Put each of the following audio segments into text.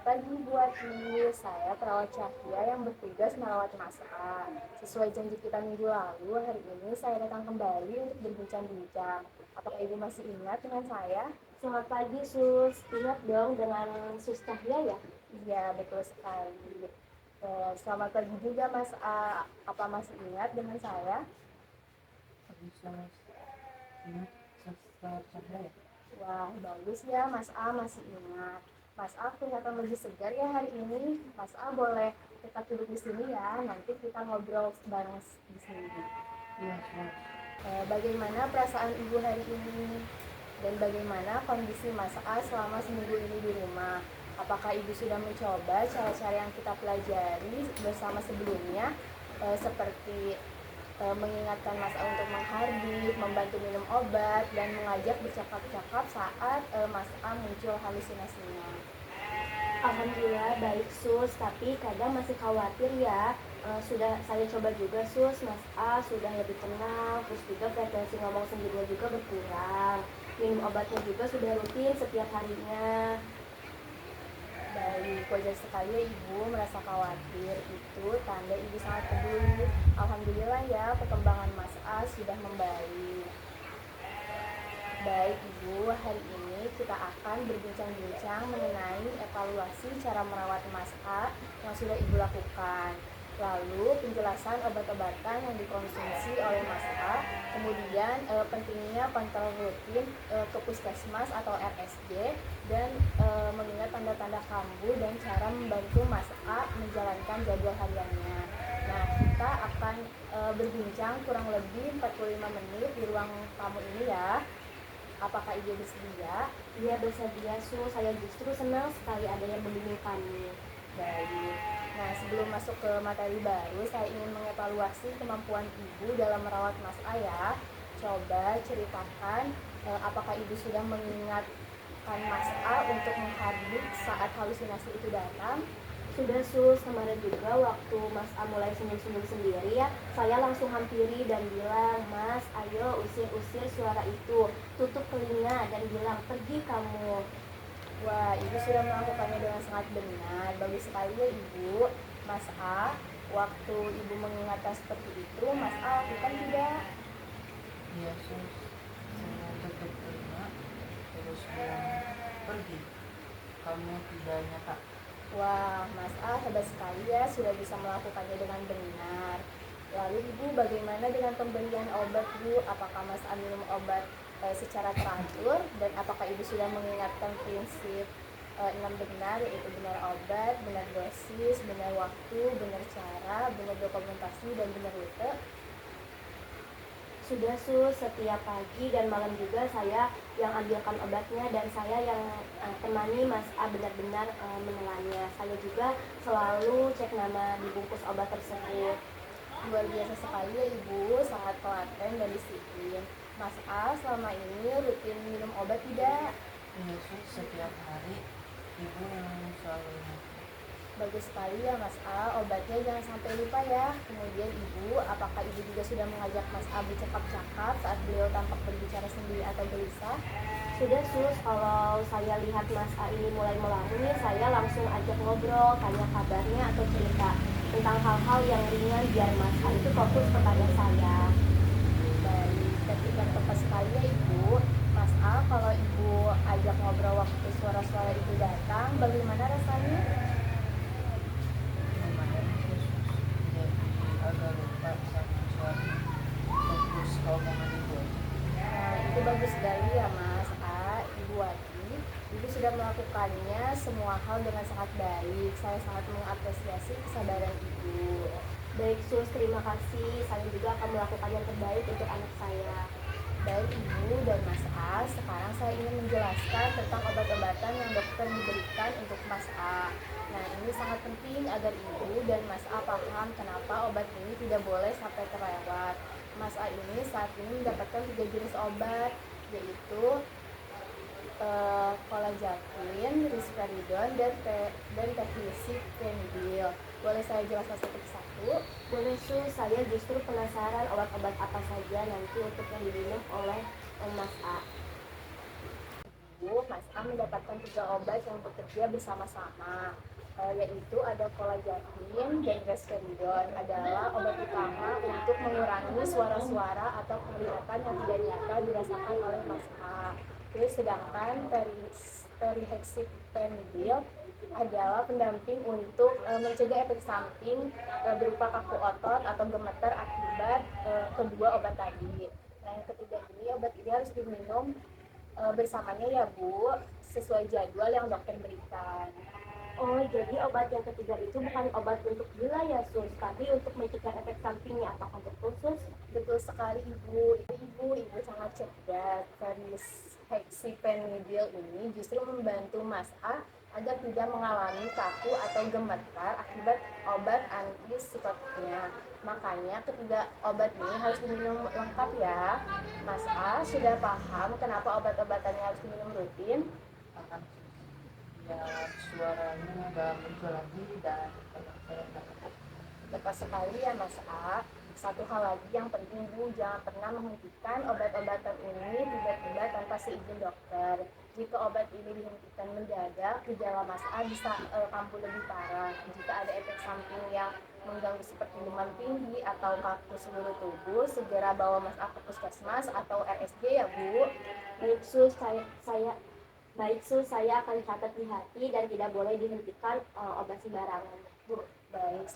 pagi buat Ibu, saya perawat Cahya yang bertugas merawat Mas A. Sesuai janji kita minggu lalu, hari ini saya datang kembali untuk berbincang-bincang. Apakah Ibu masih ingat dengan saya? Selamat pagi, Sus. Ingat dong dengan Sus Cahya ya? Iya, betul sekali. Selamat pagi juga Mas A. Apa masih ingat dengan saya? Bisa ingat sesat cahaya. Wah, bagus ya Mas A masih ingat. Mas A kelihatan lebih segar ya hari ini. Mas A boleh tetap duduk di sini ya. Nanti kita ngobrol bareng di sini. Iya, sus. Bagaimana perasaan Ibu hari ini? Dan bagaimana kondisi Mas A selama seminggu ini di rumah? Apakah Ibu sudah mencoba cara-cara yang kita pelajari bersama sebelumnya? Seperti mengingatkan Mas A untuk menghardik, membantu minum obat, dan mengajak bercakap-cakap saat Mas A muncul halusinasinya. Alhamdulillah baik, Sus. Tapi kadang masih khawatir ya. Sudah saya coba juga, Sus. Mas A sudah lebih tenang, terus juga frekuensi ngomong sendirinya juga berkurang. Minum obatnya juga sudah rutin setiap harinya. Baik, wajar sekali ya Ibu merasa khawatir. Itu tanda Ibu sangat peduli. Alhamdulillah ya, perkembangan Mas A sudah membaik. Baik Ibu, hari ini kita akan berbincang-bincang mengenai evaluasi cara merawat Mas A yang sudah Ibu lakukan. Lalu penjelasan obat-obatan yang dikonsumsi oleh Mas A, kemudian pentingnya kontrol rutin ke puskesmas atau RSJ, dan mengingat tanda-tanda kambuh dan cara membantu Mas A menjalankan jadwal hariannya. Nah, kita akan berbincang kurang lebih 45 menit di ruang tamu ini ya. Apakah Ibu bersedia? Iya, bersedia, Sus. Saya justru senang sekali adanya bimbingan kami. Baik. Nah, sebelum masuk ke materi baru, saya ingin mengevaluasi kemampuan Ibu dalam merawat Mas A ya. Coba ceritakan apakah Ibu sudah mengingatkan Mas A untuk menghardik saat halusinasi itu datang? Sudah, Sus. Kemarin juga waktu Mas A mulai senyum-senyum sendiri ya, saya langsung hampiri dan bilang, Mas, ayo usir-usir suara itu, tutup telinga dan bilang, pergi kamu. Wah, Ibu sudah melakukannya dengan sangat benar. Bagus sekali ya Ibu. Mas A, waktu Ibu mengingatkan seperti itu, Mas A lakukan tidak? Iya, sus. Saya tutup telinga, terus bilang pergi. Kamu tidak nyata. Wah, Mas A hebat sekali ya, sudah bisa melakukannya dengan benar. Lalu Ibu, bagaimana dengan pemberian obat Bu? Apakah Mas A minum obat secara teratur? Dan apakah Ibu sudah mengingatkan prinsip 6 benar, yaitu benar obat, benar dosis, benar waktu, benar cara, benar dokumentasi, dan benar rute? Sudah, Sus. Setiap pagi dan malam juga saya yang ambilkan obatnya dan saya yang temani Mas A benar-benar menelannya. Saya juga selalu cek nama di bungkus obat tersebut. Luar biasa sekali ya Ibu, sangat telaten dan disiplin. Mas A selama ini rutin minum obat tidak? Iya, sus. Setiap hari ibu yang selalu ingat. Bagus sekali ya Mas A, obatnya jangan sampai lupa ya. Kemudian Ibu, apakah Ibu juga sudah mengajak Mas A bercakap-cakap saat beliau tampak berbicara sendiri atau gelisah? Sudah, Sus. Kalau saya lihat Mas A ini mulai melamun nih, saya langsung ajak ngobrol, tanya kabarnya atau cerita tentang hal-hal yang ringan biar Mas A itu fokus kepada saya. Baik, ketika tepat sekali ya Ibu. Mas A, kalau Ibu ajak ngobrol waktu suara-suara itu datang, bagaimana rasanya? Lumayan sih, sus. Jadi agak lupa sama suatu fokus ke omongan ibu aja. Nah, itu bagus sekali ya Mas A, Ibu Wati. Ibu sudah melakukannya semua hal dengan sangat baik. Saya sangat mengapresiasi kesabaran Ibu. Baik, Sus. Terima kasih. Saya juga akan melakukan yang terbaik untuk anak saya. Baik Ibu dan Mas A, sekarang saya ingin menjelaskan tentang obat-obatan yang dokter diberikan untuk Mas A. Nah, ini sangat penting agar Ibu dan Mas A paham kenapa obat ini tidak boleh sampai terlewat. Mas A ini saat ini mendapatkan 3 jenis obat, yaitu kolajatin, risperidon, dan tehlisiprenidil. Boleh saya jelaskan satu persatu? Boleh, Sus. Saya justru penasaran obat-obat apa saja nanti untuk yang diminum oleh Mas A. Ibu, Mas A mendapatkan 3 obat yang bekerja bersama-sama, yaitu ada kolajatin dan risperidon adalah obat utama untuk mengurangi suara-suara atau penglihatan yang tidak nyata dirasakan oleh Mas A. Terus sedangkan perihexiprenidil adalah pendamping untuk mencegah efek samping berupa kaku otot atau gemeter akibat kedua obat tadi. Nah, yang ketiga ini obat ini harus diminum bersamanya ya Bu, sesuai jadwal yang dokter berikan. Oh, jadi obat yang ketiga itu bukan obat untuk gila ya, Sus, tapi untuk mencegah efek sampingnya. Apakah betul, Sus? Betul sekali Ibu sangat cerdas. Hexiprenidil ini justru membantu Mas A agar tidak mengalami kaku atau gemetar akibat obat antipsikotiknya. Makanya ketiga obat ini harus diminum lengkap ya. Mas A sudah paham kenapa obat-obatannya harus diminum rutin? Akan biar suaranya nggak muncul lagi dan kalau saya nggak Tepat sekali ya Mas A. Satu hal lagi yang penting Bu, jangan pernah menghentikan obat-obatan ini tiba-tiba tanpa seizin dokter. Jika obat ini dihentikan mendadak, gejala Mas A bisa kambuh lebih parah. Jika ada efek samping yang mengganggu seperti demam tinggi atau kaku seluruh tubuh, segera bawa Mas A ke puskesmas atau RSJ ya Bu. Baik, Sus, baik, Sus, saya akan catat di hati dan tidak boleh dihentikan obat sembarangan. Bu, baik.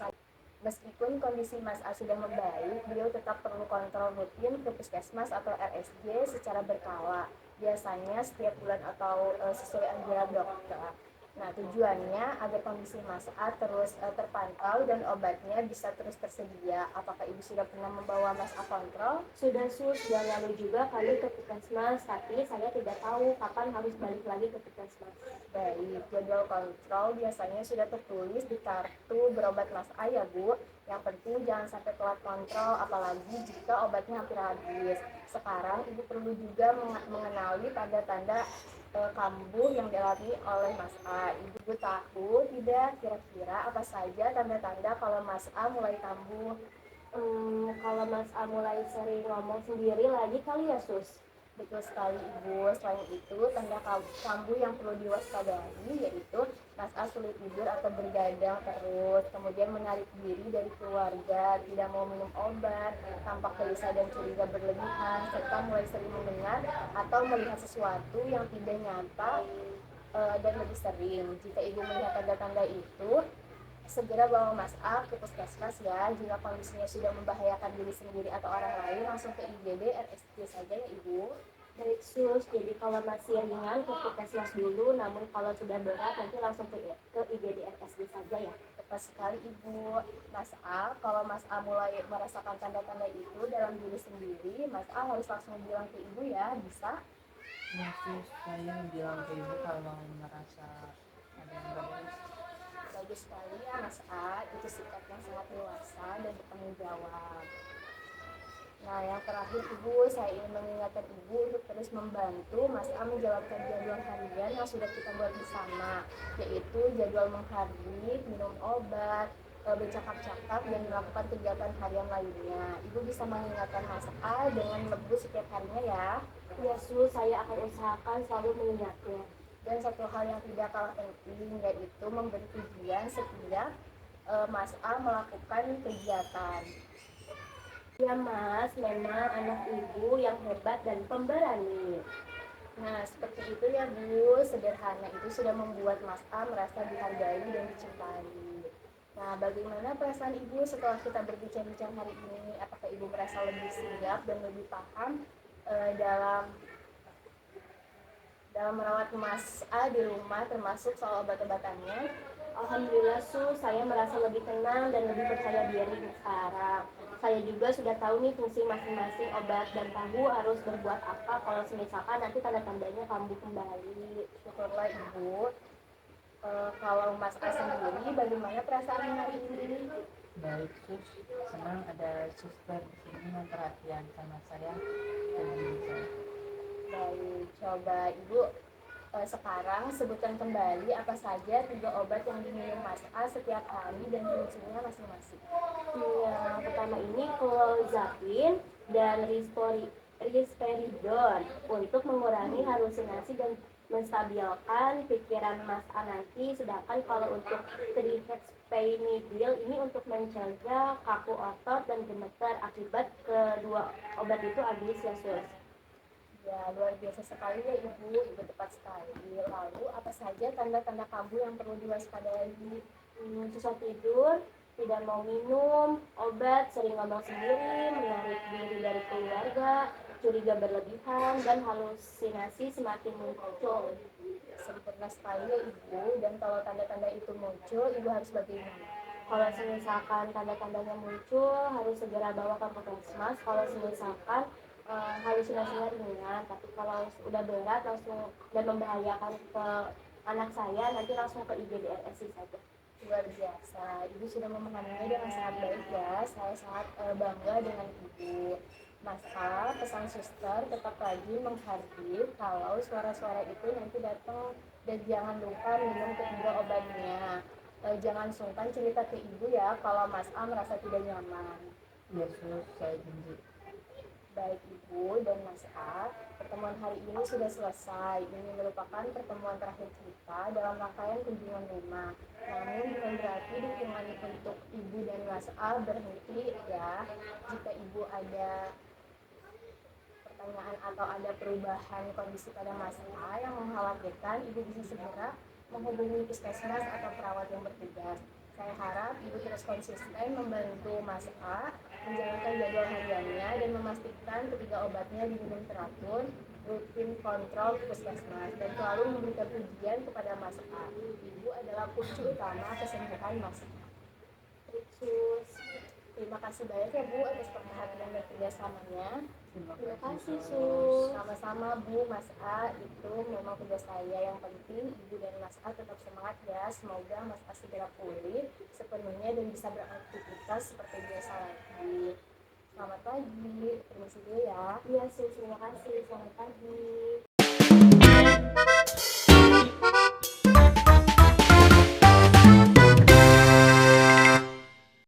Meskipun kondisi Mas A sudah membaik, beliau tetap perlu kontrol rutin ke puskesmas atau RSJ secara berkala, biasanya setiap bulan atau sesuai anjuran dokter. Nah, tujuannya agar kondisi Mas A terus terpantau dan obatnya bisa terus tersedia. Apakah Ibu sudah pernah membawa Mas A kontrol? Sudah, Sus, dan lalu juga kami ke puskesmas, tapi saya tidak tahu kapan harus balik lagi ke puskesmas. Baik, jadwal kontrol biasanya sudah tertulis di kartu berobat Mas A ya Bu. Yang penting jangan sampai telat kontrol, apalagi jika obatnya hampir habis. Sekarang Ibu perlu juga mengenali tanda-tanda kambuh yang dialami oleh Mas A. Ibu tahu tidak kira-kira apa saja tanda-tanda kalau Mas A mulai kambuh? Kalau Mas A mulai sering ngomong sendiri lagi kali ya, Sus? Betul sekali Ibu. Selain itu, tanda kambuh yang perlu diwaspadai yaitu Mas A sulit tidur atau bergadang terus, kemudian menarik diri dari keluarga, tidak mau minum obat, tampak gelisah dan curiga berlebihan, serta mulai sering mendengar atau melihat sesuatu yang tidak nyata dan lebih sering. Jika Ibu melihat tanda-tanda itu, segera bawa Mas A ke puskesmas ya. Jika kondisinya sudah membahayakan diri sendiri atau orang lain, langsung ke IGD, RSJ saja ya Ibu. Baik, Sus, jadi kalau masih ringan ke puskesmas dulu, namun kalau sudah berat nanti langsung ke IGD RSD saja ya. Tepat sekali Ibu. Mas A, kalau Mas A mulai merasakan tanda-tanda itu dalam diri sendiri, Mas A harus langsung bilang ke Ibu ya, bisa? ya Sus, saya bilang ke ibu kalau merasa ada yang nggak beres. Bagus sekali ya Mas A, itu sikap yang sangat dewasa dan bertanggung jawab. Nah, yang terakhir Ibu, saya ingin mengingatkan Ibu untuk terus membantu Mas A menjalankan jadwal harian yang sudah kita buat bersama, yaitu jadwal menghabis, minum obat, bercakap-cakap, dan melakukan kegiatan harian lainnya. Ibu bisa mengingatkan Mas A dengan lembut setiap harinya ya. Ya, Sus, saya akan usahakan selalu mengingatnya. Dan satu hal yang tidak kalah penting yaitu memberi tujuan setiap Mas A melakukan kegiatan. Ya, Mas, memang anak ibu yang hebat dan pemberani. Nah, seperti itu ya Bu, sederhana itu sudah membuat Mas A merasa dihargai dan dicintai. Nah, bagaimana perasaan Ibu setelah kita berbincang-bincang hari ini? Apakah Ibu merasa lebih sigap dan lebih paham dalam merawat Mas A di rumah, termasuk soal obat-obatannya? Alhamdulillah, Sus, saya merasa lebih tenang dan lebih percaya diri sekarang. Saya juga sudah tahu nih fungsi masing-masing obat dan tahu harus berbuat apa kalau misalkan nanti tanda-tandanya kambuh kembali. Syukurlah Ibu. Kalau Mas A sendiri, bagaimana perasaan hari ini? Baik Sus, senang ada suster di sini yang perhatian sama saya dan diri saya. Baik, coba Ibu sekarang sebutkan kembali apa saja 3 obat yang diminum Mas A setiap hari dan fungsinya masing-masing. Yang pertama ini clozapine dan risperidon untuk mengurangi halusinasi dan menstabilkan pikiran Mas A nanti. Sedangkan kalau untuk trihexyphenidyl ini untuk mencegah kaku otot dan gemeter akibat kedua obat itu habis ya sus. Ya, luar biasa sekali ya Ibu tepat sekali. Lalu, apa saja tanda-tanda kambuh yang perlu diwaspadai? Susah tidur, tidak mau minum obat, sering ngomong sendiri, menarik diri dari keluarga, curiga berlebihan, dan halusinasi semakin muncul. Sempurna sekali ya Ibu, dan kalau tanda-tanda itu muncul, Ibu harus bagaimana? Kalau misalkan tanda-tandanya muncul, harus segera bawa ke puskesmas. Kalau misalkan halusinasinya ringan, tapi kalau udah berat langsung dan membahayakan ke anak saya, nanti langsung ke IGD-RSI saja. Luar biasa, Ibu sudah memahaminya dengan sangat baik ya. Saya sangat bangga dengan Ibu. Mas A, pesan suster tetap rajin menghargai kalau suara-suara itu nanti datang, dan jangan lupa minum ketiga obatnya. Jangan sungkan cerita ke Ibu ya kalau Mas A merasa tidak nyaman. Iya sus, saya janji. Baik Ibu dan Mas A, pertemuan hari ini sudah selesai. Ini merupakan pertemuan terakhir kita dalam rangkaian kunjungan rumah. Namun bukan berarti dukungan untuk Ibu dan Mas A berhenti ya. Jika Ibu ada pertanyaan atau ada perubahan kondisi pada Mas A yang mengkhawatirkan, Ibu bisa segera menghubungi puskesmas atau perawat yang bertugas. Saya harap Ibu terus konsisten membantu Mas A menjalankan jadwal hariannya dan memastikan ketiga obatnya diminum teratur, rutin kontrol ke puskesmas, dan selalu memberikan pujian kepada Mas A. Ibu adalah kunci utama kesembuhan Mas A. Sus. Terima kasih banyak ya Bu atas perhatian dan kerjasamanya. Terima Terima kasih kasih sus. sus. Sama-sama Bu, Mas A, itu memang tugas saya. Yang penting Ibu dan Mas A tetap semangat ya. Semoga Mas A segera pulih sepenuhnya dan bisa beraktivitas seperti biasa lagi. Selamat pagi, permisi dulu ya. Iya sus, terima kasih. Selamat pagi.